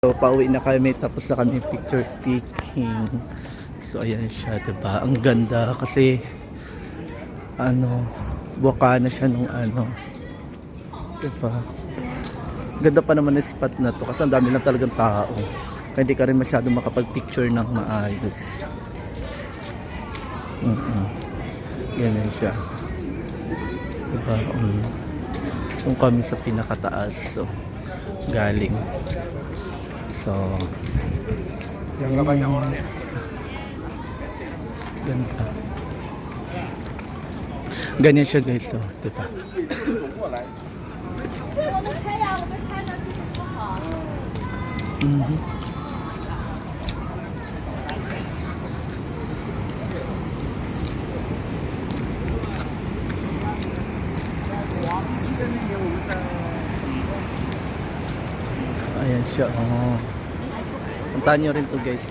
So, pauwi na kami tapos na kami picture taking. So ayan siya, 'di ba? Ang ganda kasi buka na siya nung 'di ba? Ganda pa naman ng spot na 'to kasi ang dami lang talagang tao. Kaya hindi ka rin masyadong makapag-picture ng maayos. Ganyan siya. 'Di ba? Kung kami sa pinakataas, so galing. So, ganda. Ganyan siya guys, so, diba? Ayan siya, Puntahan nyo rin to guys,